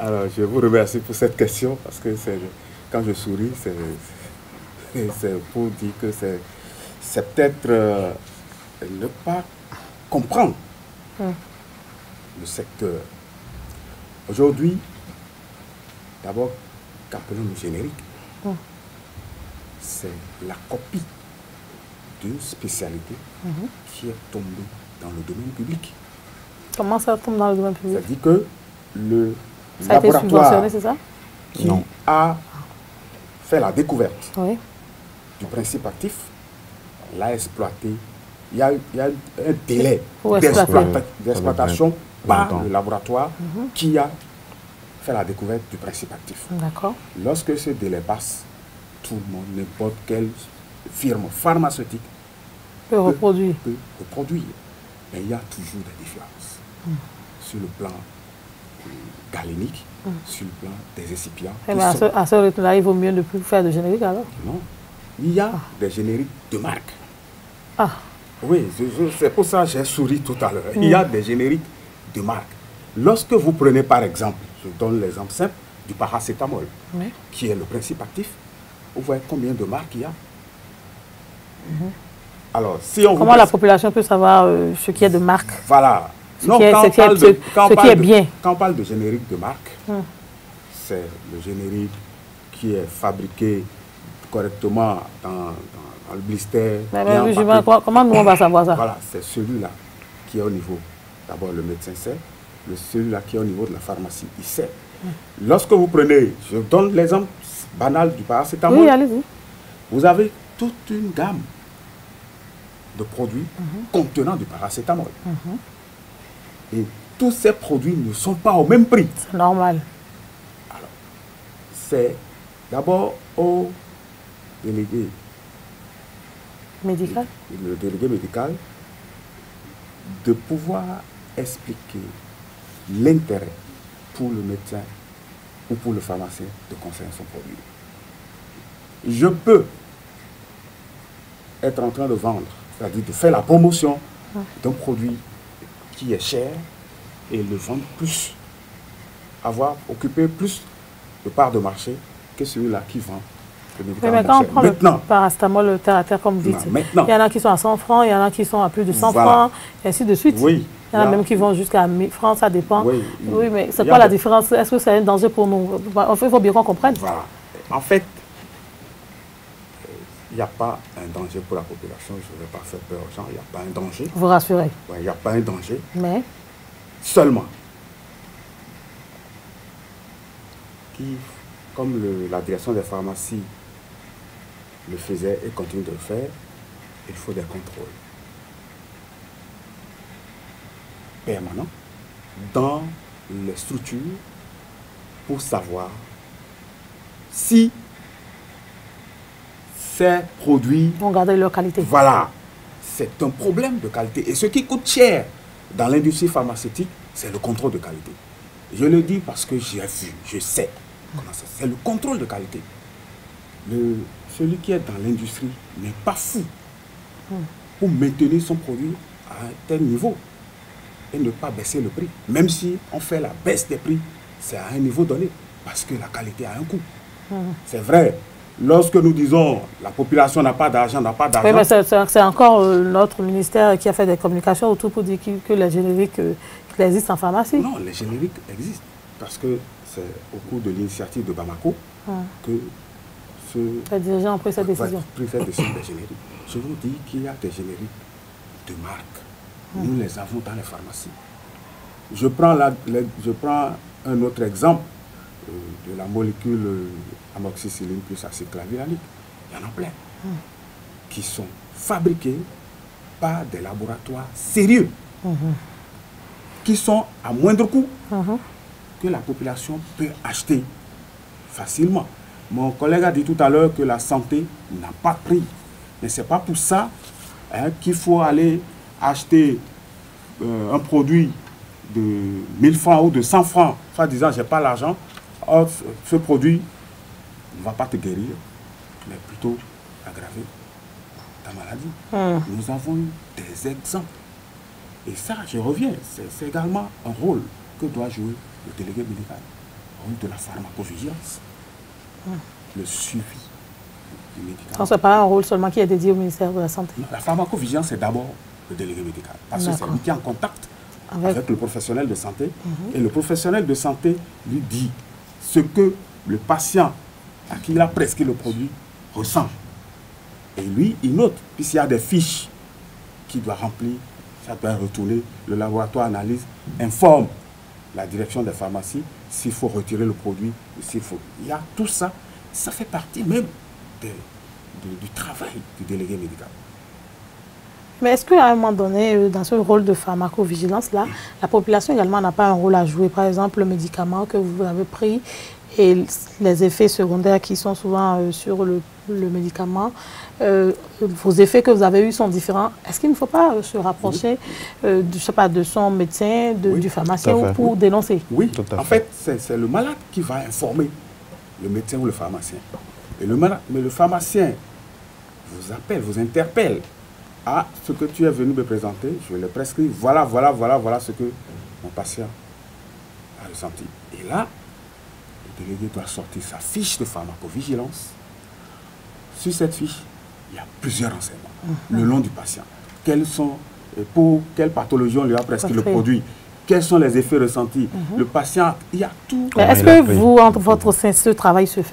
Alors, je vous remercie pour cette question, parce que quand je souris, c'est pour dire que c'est peut-être ne pas comprendre le secteur. Aujourd'hui, d'abord, qu'appelons-nous générique, c'est la copie d'une spécialité qui est tombée dans le domaine public. Comment ça tombe dans le domaine public? C'est-à-dire que le ça laboratoire c'est ça? qui a fait la découverte du principe actif l'a exploité. Il y a un délai d'exploitation par le laboratoire qui a fait la découverte du principe actif. D'accord. Lorsque ce délai passe, tout le monde, n'importe quelle firme pharmaceutique peut reproduire. Mais il y a toujours des différences. Sur le plan galénique, sur le plan des récipients. Mais à ce rythme-là, il vaut mieux ne plus faire de générique alors? Non. Il y a des génériques de marque. Oui, c'est pour ça que j'ai souri tout à l'heure. Il y a des génériques de marque. Lorsque vous prenez par exemple, je donne l'exemple simple du paracétamol, qui est le principe actif, vous voyez combien de marques il y a. Alors, si on comment la population peut savoir ce qui est de marque? Voilà. Quand on parle de générique de marque, c'est le générique qui est fabriqué correctement dans le blister. Comment nous on va savoir ça? Voilà, c'est celui-là qui est au niveau, d'abord le médecin sait, celui-là qui est au niveau de la pharmacie, il sait. Lorsque vous prenez, je donne l'exemple banal du paracétamol, oui, allez-y. Vous avez toute une gamme de produits contenant du paracétamol. Et tous ces produits ne sont pas au même prix. C'est normal. Alors, c'est d'abord au délégué médical, le délégué médical de pouvoir expliquer l'intérêt pour le médecin ou pour le pharmacien de conseiller son produit. Je peux être en train de vendre, c'est-à-dire de faire la promotion d'un produit qui est cher et le vendre plus, avoir occupé plus de parts de marché que celui-là qui vend le médicament. Mais quand on prend le paracétamol, le terre à terre, comme vous dites, il y en a qui sont à 100 francs, il y en a qui sont à plus de 100 francs, et ainsi de suite. Oui. Il y en a même qui vont jusqu'à 1000 francs, ça dépend. Oui, oui mais c'est quoi la différence? Est-ce que c'est un danger pour nous? Il faut bien qu'on comprenne. Voilà. En fait, il n'y a pas un danger pour la population. Je ne vais pas faire peur aux gens. Il n'y a pas un danger. Vous rassurez. Ouais, il n'y a pas un danger. Mais seulement, comme la direction des pharmacies le faisait et continue de le faire, il faut des contrôles permanents dans les structures pour savoir si ces produits vont garder leur qualité. Voilà, c'est un problème de qualité. Et ce qui coûte cher dans l'industrie pharmaceutique, c'est le contrôle de qualité. Je le dis parce que j'ai vu, je sais comment c'est le contrôle de qualité. Celui qui est dans l'industrie n'est pas fou pour maintenir son produit à un tel niveau et ne pas baisser le prix. Même si on fait la baisse des prix, c'est à un niveau donné, parce que la qualité a un coût. C'est vrai. Lorsque nous disons la population n'a pas d'argent, Oui, mais c'est encore notre ministère qui a fait des communications autour pour dire que les génériques qui existent en pharmacie. Non, les génériques existent. Parce que c'est au cours de l'initiative de Bamako que les dirigeants ont pris cette décision. Des génériques. Je vous dis qu'il y a des génériques de marque. Nous les avons dans les pharmacies. Je prends un autre exemple de la molécule amoxicilline plus acide clavulanique. Il y en a plein qui sont fabriqués par des laboratoires sérieux qui sont à moindre coût que la population peut acheter facilement. Mon collègue a dit tout à l'heure que la santé n'a pas de prix. Mais ce n'est pas pour ça qu'il faut aller acheter un produit de 1000 francs ou de 100 francs, en disant je n'ai pas l'argent. Or, ce produit ne va pas te guérir, mais plutôt aggraver ta maladie. Nous avons eu des exemples. Et ça, je reviens, c'est également un rôle que doit jouer le délégué médical, le rôle de la pharmacovigilance, le suivi du médicament. Ce n'est pas un rôle seulement qui est dédié au ministère de la Santé. Non, la pharmacovigilance, c'est d'abord le délégué médical, parce que c'est lui qui est en contact avec le professionnel de santé, et le professionnel de santé lui dit ce que le patient à qui il a prescrit le produit ressent. Et lui, il note, puisqu'il y a des fiches qu'il doit remplir, ça doit retourner, le laboratoire analyse, informe la direction des pharmacies s'il faut retirer le produit, s'il faut. Il y a tout ça, ça fait partie même du travail du délégué médical. Mais est-ce qu'à un moment donné, dans ce rôle de pharmacovigilance-là, la population également n'a pas un rôle à jouer? Par exemple, le médicament que vous avez pris et les effets secondaires qui sont souvent sur le médicament, vos effets que vous avez eus sont différents. Est-ce qu'il ne faut pas se rapprocher je sais pas, de son médecin, du pharmacien pour dénoncer? Oui, en fait, c'est le malade qui va informer le médecin ou le pharmacien. Et mais le pharmacien vous appelle, vous interpelle. Ah, ce que tu es venu me présenter, je le prescris. Voilà ce que mon patient a ressenti. Et là, le délégué doit sortir sa fiche de pharmacovigilance. Sur cette fiche, il y a plusieurs renseignements. Le nom du patient. Pour quelle pathologie on lui a prescrit le produit. Quels sont les effets ressentis. Le patient, il y a tout. Est-ce que vous, entre votre sein, ce travail se fait?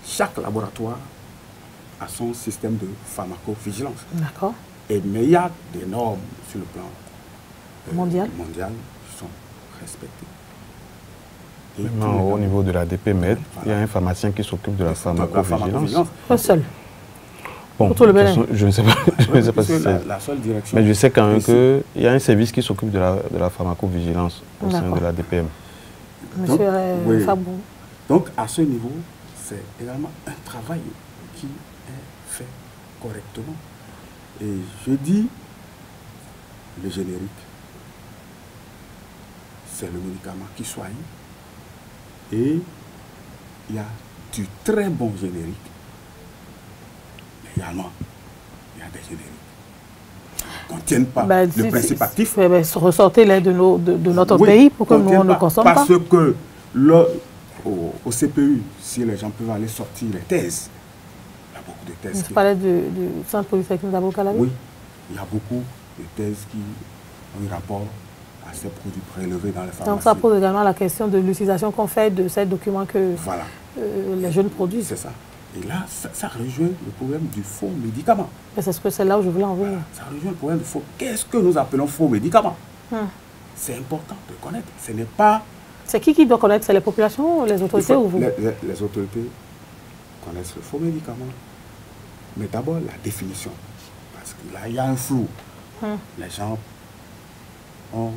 chaque laboratoire a son système de pharmacovigilance. D'accord. Mais il y a des normes sur le plan mondial qui sont respectées. Au niveau de la DPMED, il y a un pharmacien qui s'occupe de la pharmacovigilance. Pas seul. Bon, je ne sais pas si c'est la seule direction. Mais je sais quand même qu'il y a un service qui s'occupe de la pharmacovigilance au sein de la DPM. Monsieur Fabou. Donc, à ce niveau, c'est également un travail qui est fait correctement. Et je dis, le générique, c'est le médicament qui soigne. Et il y a du très bon générique. Mais également, il y a des génériques qui ne contiennent pas le principe actif. Ressortez-les de notre pays pour que nous on ne consomme pas. Parce que au CPU, si les gens peuvent aller sortir les thèses, il y a beaucoup de thèses. Vous parlez du Centre polytechnique d'Abou-Calabi? Oui, il y a beaucoup de thèses qui ont un rapport à ces produits prélevés dans les pharmacies. Donc ça pose également la question de l'utilisation qu'on fait de ces documents que les jeunes produisent. C'est ça. Et là, ça rejoint le problème du faux médicament. C'est là où je voulais en venir. Ça rejoint le problème du faux. Qu'est-ce que nous appelons faux médicament? C'est important de connaître. Ce n'est pas... C'est qui doit connaître? C'est les populations, les autorités ou vous? Les autorités connaissent le faux médicament. Mais d'abord, la définition. Parce que là, il y a un flou. Les gens ont...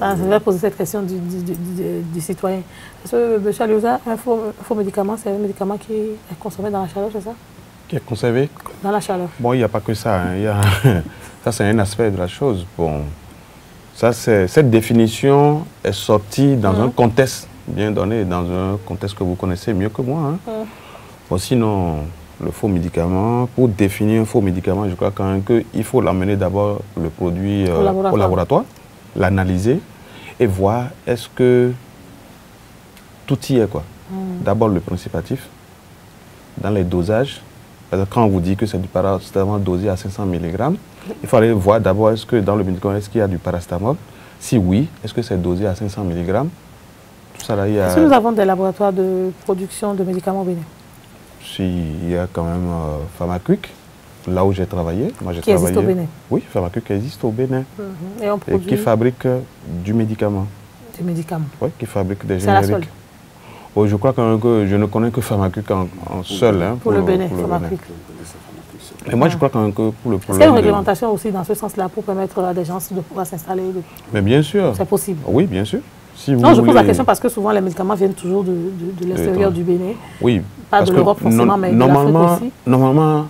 je vais poser cette question du citoyen. Est-ce que, M. Alioza, un faux médicament, c'est un médicament qui est consommé dans la chaleur, c'est ça? Qui est conservé? Dans la chaleur. Bon, il n'y a pas que ça. Ça, c'est un aspect de la chose. Bon, ça, cette définition est sortie dans un contexte bien donné, dans un contexte que vous connaissez mieux que moi. Bon, sinon, le faux médicament, pour définir un faux médicament, je crois quand même qu'il faut l'amener d'abord le produit au laboratoire, l'analyser et voir est-ce que tout y est, quoi. D'abord le principe actif, dans les dosages. Quand on vous dit que c'est du paracétamol dosé à 500 mg, il faut aller voir d'abord est-ce que dans le médicament, est-ce qu'il y a du paracétamol? Si oui, est-ce que c'est dosé à 500 mg? Tout ça là, il y a... Est-ce que nous avons des laboratoires de production de médicaments au Bénin? Si, il y a quand même Pharmacuc, là où j'ai travaillé. Moi, qui existe au Bénin? Oui, Pharmacuc existe au Bénin. Et on produit... Et qui fabrique du médicament. Du médicament? Oui, qui fabrique des génériques. C'est la seule? Oui, je crois que je ne connais que Pharmacuc en seul. Pour le Bénin, Pharmacuc. Et moi, je crois quand même que pour le problème... Est-ce qu'il y a une réglementation aussi dans ce sens-là pour permettre à des gens de pouvoir s'installer? Mais bien sûr. C'est possible? Oui, bien sûr. Si non, je pose la question parce que souvent les médicaments viennent toujours de l'extérieur du Bénin. Oui. Pas de l'Europe forcément, mais de l'Afrique aussi. Normalement,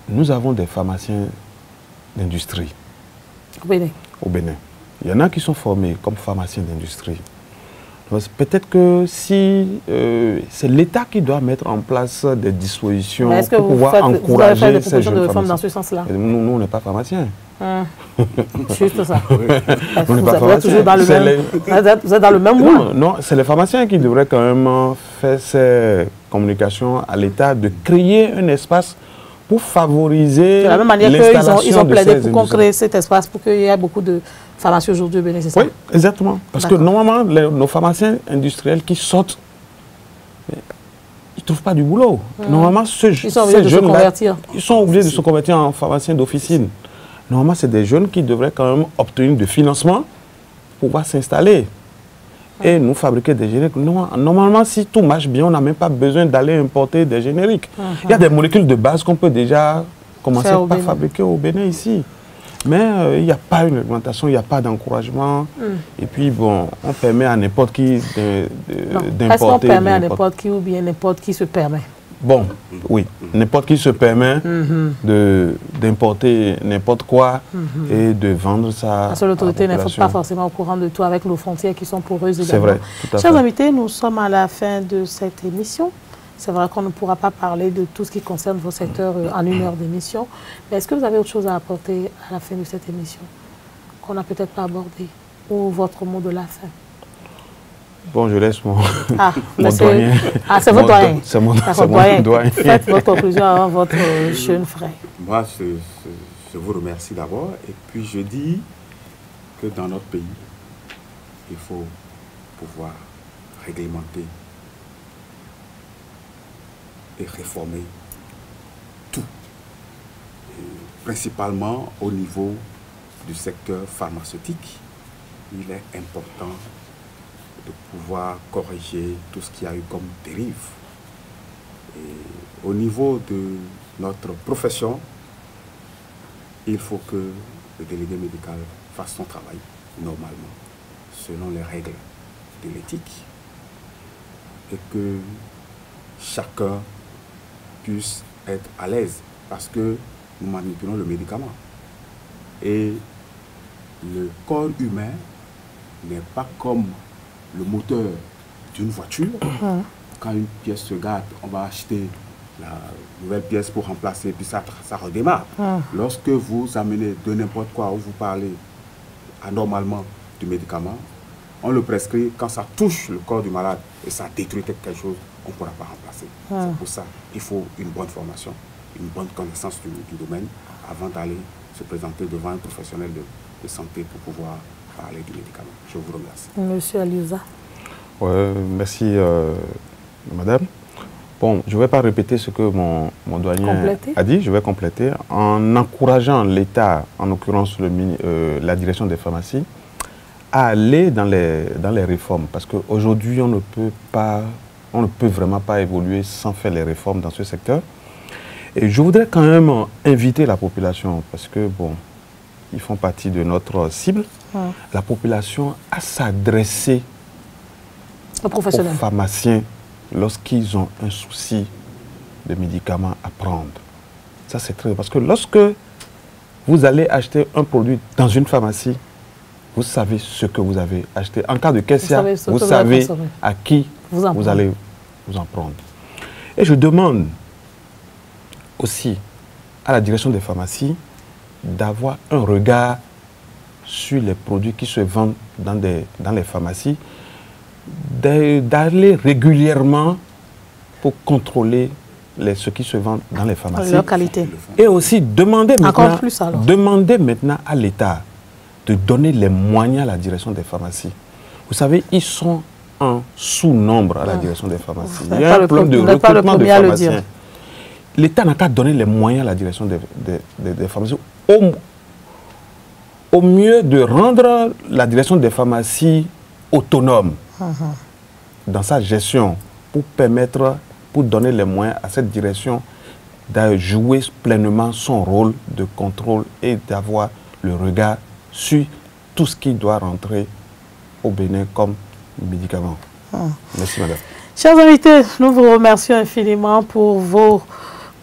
nous avons des pharmaciens d'industrie. Au Bénin? Au Bénin. Il y en a qui sont formés comme pharmaciens d'industrie. Peut-être que si c'est l'État qui doit mettre en place des dispositions pour pouvoir encourager ces jeunes pharmaciens dans ce sens-là? Nous, on n'est pas pharmaciens. N'est-ce ça? On n'est pas pharmaciens. Vous êtes dans le même moule? Non, c'est les pharmaciens qui devraient quand même faire ces communications à l'État, de créer un espace pour favoriser de la même manière qu'ils ont plaidé pour qu'on crée cet espace, pour qu'il y ait beaucoup de pharmacies aujourd'hui au Bénin, c'est ça? Oui, exactement. Parce que normalement, nos pharmaciens industriels qui sortent, ils ne trouvent pas du boulot. Normalement, ils sont obligés de se convertir. Ils sont obligés de se convertir en pharmaciens d'officine. Normalement, c'est des jeunes qui devraient quand même obtenir du financement pour pouvoir s'installer et nous fabriquer des génériques. Normalement, si tout marche bien, on n'a même pas besoin d'aller importer des génériques. Il y a des molécules de base qu'on peut déjà commencer par fabriquer au Bénin ici. Mais il n'y a pas une réglementation, il n'y a pas d'encouragement. Et puis, bon, on permet à n'importe qui d'importer. Est-ce qu'on permet à n'importe qui ou bien n'importe qui se permet? Bon, oui, n'importe qui se permet d'importer n'importe quoi et de vendre ça. Parce que l'autorité n'est pas forcément au courant de tout avec nos frontières qui sont poreuses également. C'est vrai, tout à fait. Chers invités, nous sommes à la fin de cette émission. C'est vrai qu'on ne pourra pas parler de tout ce qui concerne vos secteurs en une heure d'émission. Mais est-ce que vous avez autre chose à apporter à la fin de cette émission qu'on n'a peut-être pas abordé? Ou votre mot de la fin? Bon, je laisse mon doyen. Ah, c'est votre doyen. C'est mon doyen. Faites votre conclusion avant votre jeune frère. Moi, je vous remercie d'abord. Et puis, je dis que dans notre pays, il faut pouvoir réglementer et réformer tout. Et principalement au niveau du secteur pharmaceutique, il est important de pouvoir corriger tout ce qu'il y a eu comme dérive. Et au niveau de notre profession, il faut que le délégué médical fasse son travail normalement, selon les règles de l'éthique, et que chacun puisse être à l'aise, parce que nous manipulons le médicament. Et le corps humain n'est pas comme le moteur d'une voiture. Quand une pièce se gâte, on va acheter la nouvelle pièce pour remplacer, puis ça redémarre. Lorsque vous amenez de n'importe quoi, ou vous parlez anormalement du médicament, on le prescrit quand ça touche le corps du malade et ça détruit quelque chose, on ne pourra pas remplacer. C'est pour ça qu'il faut une bonne formation, une bonne connaissance du domaine avant d'aller se présenter devant un professionnel de santé pour pouvoir parler du médicament. Je vous remercie. Monsieur Aliouza. Merci, madame. Bon, je ne vais pas répéter ce que mon doyen a dit, je vais compléter en encourageant l'État, en l'occurrence la direction des pharmacies, à aller dans les réformes. Parce qu'aujourd'hui, on ne peut vraiment pas évoluer sans faire les réformes dans ce secteur. Et je voudrais quand même inviter la population, parce que, bon, ils font partie de notre cible, la population à s'adresser aux pharmaciens lorsqu'ils ont un souci de médicaments à prendre. Ça, c'est très... Parce que lorsque vous allez acheter un produit dans une pharmacie, vous savez ce que vous avez acheté. En cas de caissière, vous savez à qui vous allez vous en prendre. Et je demande aussi à la direction des pharmacies d'avoir un regard sur les produits qui se vendent dans les pharmacies, d'aller régulièrement pour contrôler ce qui se vend dans les pharmacies. Leur qualité. Et aussi demander maintenant à l'État de donner les moyens à la direction des pharmacies. Vous savez, ils sont en sous-nombre à la direction des pharmacies. Il y a un problème de recrutement de pharmaciens. L'État n'a qu'à donner les moyens à la direction des pharmacies. Au mieux de rendre la direction des pharmacies autonome dans sa gestion pour donner les moyens à cette direction de jouer pleinement son rôle de contrôle et d'avoir le regard sur tout ce qui doit rentrer au Bénin comme médicament. Merci, madame. Chers invités, nous vous remercions infiniment pour vos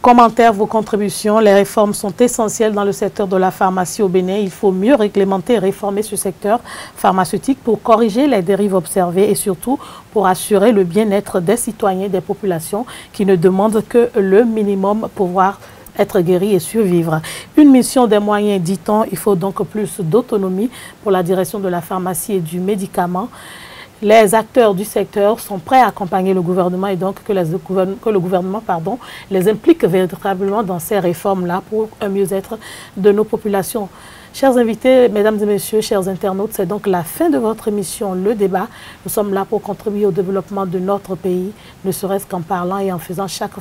commentaires, vos contributions. Les réformes sont essentielles dans le secteur de la pharmacie au Bénin. Il faut mieux réglementer et réformer ce secteur pharmaceutique pour corriger les dérives observées et surtout pour assurer le bien-être des citoyens, des populations qui ne demandent que le minimum pour pouvoir être guéri et survivre. Une mission des moyens, dit-on. Il faut donc plus d'autonomie pour la direction de la pharmacie et du médicament. Les acteurs du secteur sont prêts à accompagner le gouvernement et donc que le gouvernement les implique véritablement dans ces réformes-là pour un mieux-être de nos populations. Chers invités, mesdames et messieurs, chers internautes, c'est donc la fin de votre émission Le Débat. Nous sommes là pour contribuer au développement de notre pays, ne serait-ce qu'en parlant et en faisant chaque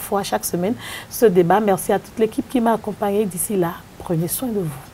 semaine, ce débat. Merci à toute l'équipe qui m'a accompagné. D'ici là, prenez soin de vous.